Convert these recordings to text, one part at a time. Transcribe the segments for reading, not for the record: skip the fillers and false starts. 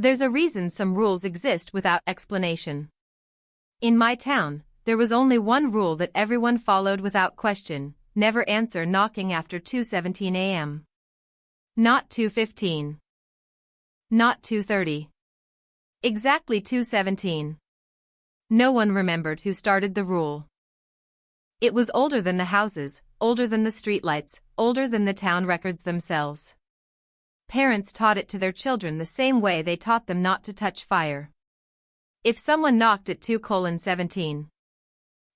There's a reason some rules exist without explanation. In my town, there was only one rule that everyone followed without question: never answer knocking after 2:17 a.m. Not 2:15. Not 2:30. Exactly 2:17. No one remembered who started the rule. It was older than the houses, older than the streetlights, older than the town records themselves. Parents taught it to their children the same way they taught them not to touch fire. If someone knocked at 2:17,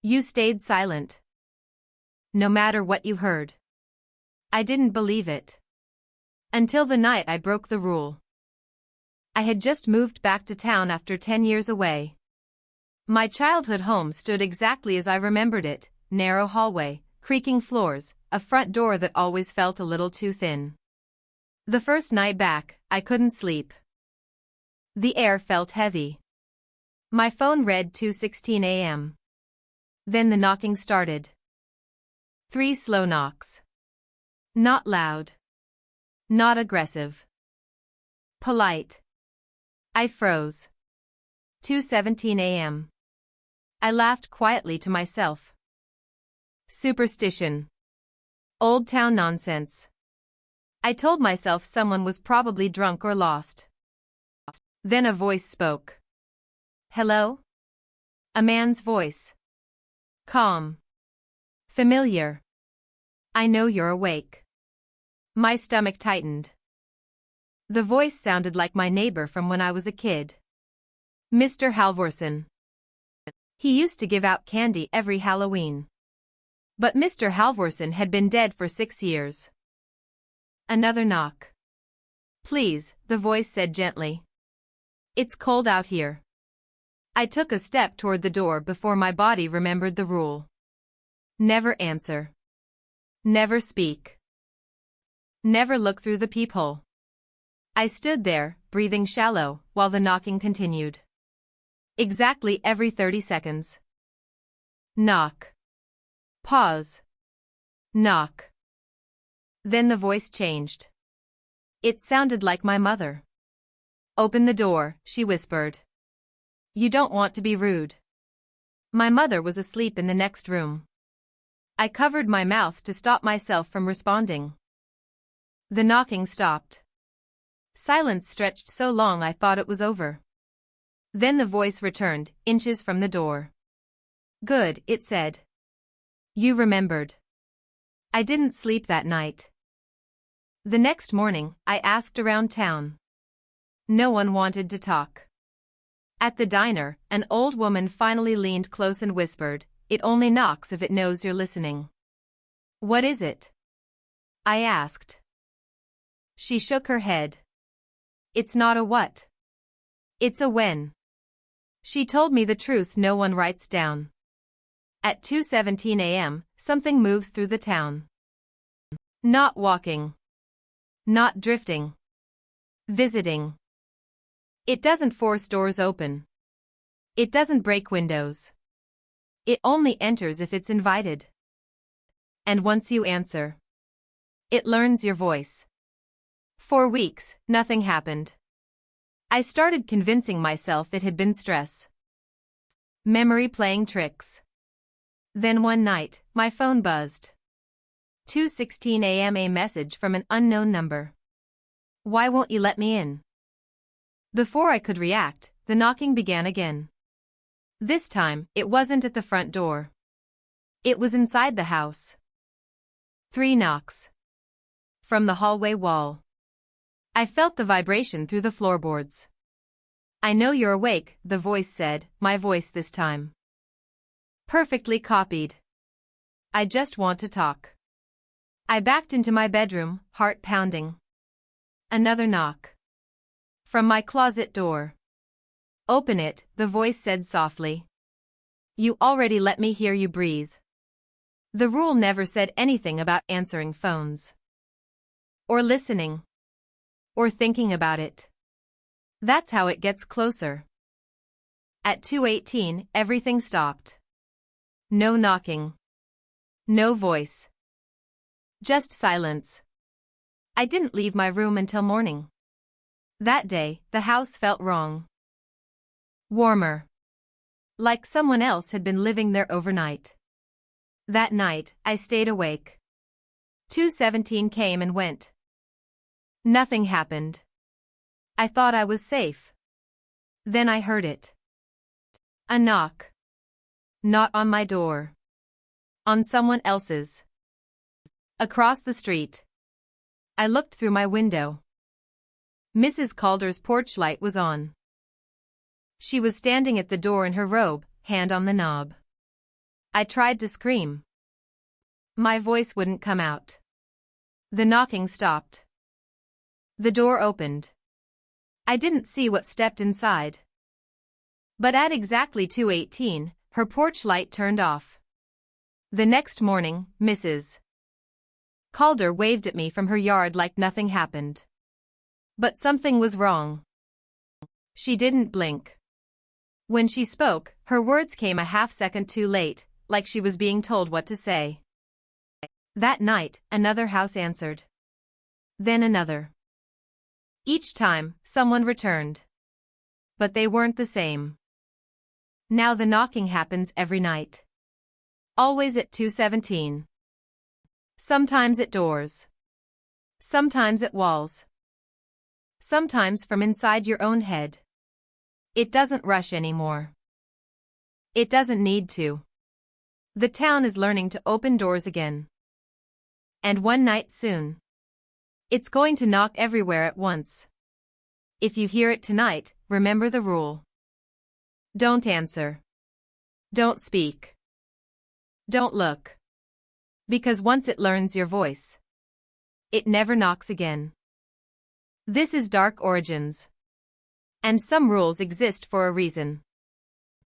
you stayed silent. No matter what you heard. I didn't believe it. Until the night I broke the rule. I had just moved back to town after 10 years away. My childhood home stood exactly as I remembered it: narrow hallway, creaking floors, a front door that always felt a little too thin. The first night back, I couldn't sleep. The air felt heavy. My phone read 2:16 a.m. Then the knocking started. 3 slow knocks. Not loud. Not aggressive. Polite. I froze. 2:17 a.m. I laughed quietly to myself. Superstition. Old town nonsense. I told myself someone was probably drunk or lost. Then a voice spoke. Hello? A man's voice. Calm. Familiar. I know you're awake. My stomach tightened. The voice sounded like my neighbor from when I was a kid. Mr. Halvorsen. He used to give out candy every Halloween. But Mr. Halvorsen had been dead for 6 years. Another knock. Please, the voice said gently. It's cold out here. I took a step toward the door before my body remembered the rule. Never answer. Never speak. Never look through the peephole. I stood there, breathing shallow, while the knocking continued. Exactly every 30 seconds. Knock. Pause. Knock. Then the voice changed. It sounded like my mother. Open the door, she whispered. You don't want to be rude. My mother was asleep in the next room. I covered my mouth to stop myself from responding. The knocking stopped. Silence stretched so long I thought it was over. Then the voice returned, inches from the door. Good, it said. You remembered. I didn't sleep that night. The next morning, I asked around town. No one wanted to talk. At the diner, an old woman finally leaned close and whispered, It only knocks if it knows you're listening. What is it? I asked. She shook her head. It's not a what. It's a when. She told me the truth no one writes down. At 2:17 a.m., something moves through the town. Not walking. Not drifting. Visiting. It doesn't force doors open. It doesn't break windows. It only enters if it's invited. And once you answer, it learns your voice. For weeks, nothing happened. I started convincing myself it had been stress. Memory playing tricks. Then one night, my phone buzzed. 2:16 a.m. A message from an unknown number. Why won't you let me in? Before I could react, the knocking began again. This time, it wasn't at the front door. It was inside the house. 3 knocks. From the hallway wall. I felt the vibration through the floorboards. I know you're awake, the voice said, my voice this time. Perfectly copied. I just want to talk. I backed into my bedroom, heart pounding. Another knock. From my closet door. Open it, the voice said softly. You already let me hear you breathe. The rule never said anything about answering phones. Or listening. Or thinking about it. That's how it gets closer. At 2:18, everything stopped. No knocking. No voice. Just silence. I didn't leave my room until morning. That day, the house felt wrong. Warmer. Like someone else had been living there overnight. That night, I stayed awake. 2:17 came and went. Nothing happened. I thought I was safe. Then I heard it. A knock. Not on my door. On someone else's. Across the street. I looked through my window. Mrs. Calder's porch light was on. She was standing at the door in her robe, hand on the knob. I tried to scream. My voice wouldn't come out. The knocking stopped. The door opened. I didn't see what stepped inside. But at exactly 2:18, her porch light turned off. The next morning, Mrs. Calder waved at me from her yard like nothing happened. But something was wrong. She didn't blink. When she spoke, her words came a half-second too late, like she was being told what to say. That night, another house answered. Then another. Each time, someone returned. But they weren't the same. Now the knocking happens every night. Always at 2:17. Sometimes at doors. Sometimes at walls. Sometimes from inside your own head. It doesn't rush anymore. It doesn't need to. The town is learning to open doors again. And one night soon. It's going to knock everywhere at once. If you hear it tonight, remember the rule. Don't answer. Don't speak. Don't look. Because once it learns your voice, it never knocks again. This is Dark Origins. And some rules exist for a reason.